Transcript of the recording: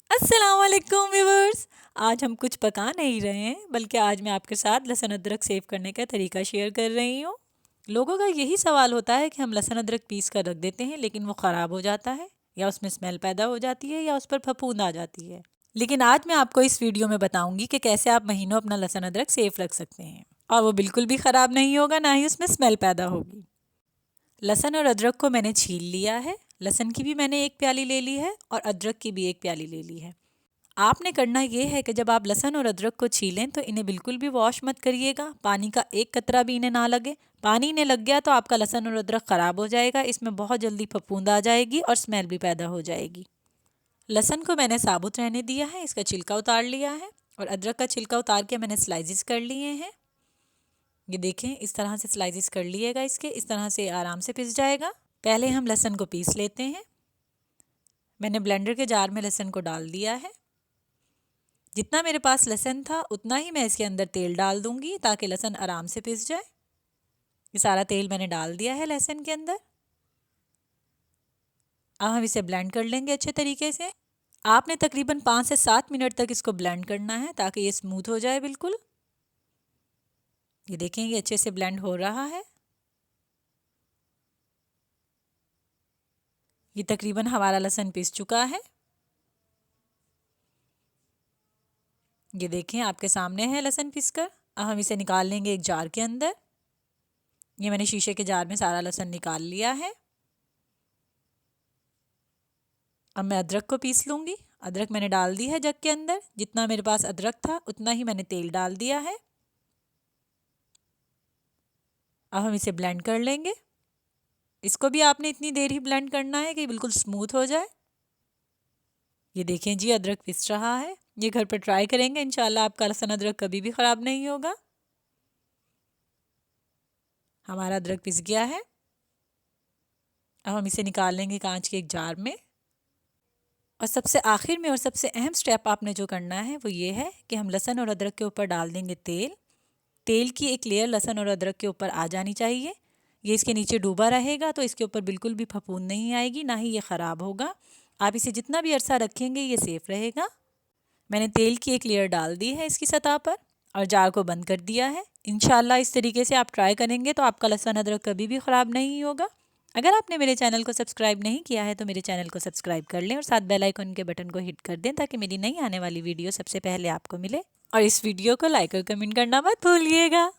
अस्सलाम वालेकुम व्यूवर्स। आज हम कुछ पका नहीं रहे हैं, बल्कि आज मैं आपके साथ लहसुन अदरक सेव करने का तरीका शेयर कर रही हूँ। लोगों का यही सवाल होता है कि हम लहसुन अदरक पीस कर रख देते हैं, लेकिन वो ख़राब हो जाता है या उसमें स्मेल पैदा हो जाती है या उस पर फफूंद आ जाती है। लेकिन आज मैं आपको इस वीडियो में बताऊंगी कि कैसे आप महीनों अपना लहसुन अदरक सेफ रख सकते हैं और वो बिल्कुल भी ख़राब नहीं होगा, ना ही उसमें स्मेल पैदा होगी। लहसुन और अदरक को मैंने छील लिया है। लहसुन की भी मैंने एक प्याली ले ली है और अदरक की भी एक प्याली ले ली है। आपने करना ये है कि जब आप लहसुन और अदरक को छीलें तो इन्हें बिल्कुल भी वॉश मत करिएगा, पानी का एक कतरा भी इन्हें ना लगे। पानी इन्हें लग गया तो आपका लहसुन और अदरक ख़राब हो जाएगा, इसमें बहुत जल्दी फफूंद आ जाएगी और स्मेल भी पैदा हो जाएगी। लहसुन को मैंने साबुत रहने दिया है, इसका छिलका उतार लिया है और अदरक का छिलका उतार के मैंने स्लाइसिस कर लिए हैं। ये देखें, इस तरह से स्लाइसिस कर लिएगा, इसके इस तरह से आराम से पिस जाएगा। पहले हम लहसुन को पीस लेते हैं। मैंने ब्लेंडर के जार में लहसुन को डाल दिया है। जितना मेरे पास लहसुन था उतना ही मैं इसके अंदर तेल डाल दूंगी ताकि लहसुन आराम से पिस जाए। ये सारा तेल मैंने डाल दिया है लहसुन के अंदर। अब हम इसे ब्लेंड कर लेंगे अच्छे तरीके से। आपने तकरीबन 5 से 7 मिनट तक इसको ब्लेंड करना है ताकि ये स्मूथ हो जाए बिल्कुल। ये देखें, ये अच्छे से ब्लेंड हो रहा है। ये तकरीबन हमारा लहसुन पिस चुका है। ये देखें, आपके सामने है लहसुन पिस कर। अब हम इसे निकाल लेंगे एक जार के अंदर। ये मैंने शीशे के जार में सारा लहसुन निकाल लिया है। अब मैं अदरक को पीस लूँगी। अदरक मैंने डाल दी है जग के अंदर। जितना मेरे पास अदरक था उतना ही मैंने तेल डाल दिया है। अब हम इसे ब्लेंड कर लेंगे। इसको भी आपने इतनी देर ही ब्लेंड करना है कि बिल्कुल स्मूथ हो जाए। ये देखें जी, अदरक पिस रहा है। ये घर पर ट्राई करेंगे, इंशाल्लाह आपका लहसुन अदरक कभी भी ख़राब नहीं होगा। हमारा अदरक पिस गया है। अब हम इसे निकाल लेंगे कांच के एक जार में। और सबसे आखिर में और सबसे अहम स्टेप आपने जो करना है वो ये है कि हम लहसुन और अदरक के ऊपर डाल देंगे तेल। तेल की एक लेयर लहसुन और अदरक के ऊपर आ जानी चाहिए। ये इसके नीचे डूबा रहेगा तो इसके ऊपर बिल्कुल भी फफूंद नहीं आएगी, ना ही ये ख़राब होगा। आप इसे जितना भी अरसा रखेंगे ये सेफ़ रहेगा। मैंने तेल की एक लेयर डाल दी है इसकी सतह पर और जार को बंद कर दिया है। इंशाल्लाह इस तरीके से आप ट्राई करेंगे तो आपका लहसुन अदरक कभी भी ख़राब नहीं होगा। अगर आपने मेरे चैनल को सब्सक्राइब नहीं किया है तो मेरे चैनल को सब्सक्राइब कर लें और साथ बेल आइकन के बटन को हिट कर दें ताकि मेरी नई आने वाली वीडियो सबसे पहले आपको मिले। और इस वीडियो को लाइक और कमेंट करना मत भूलिएगा।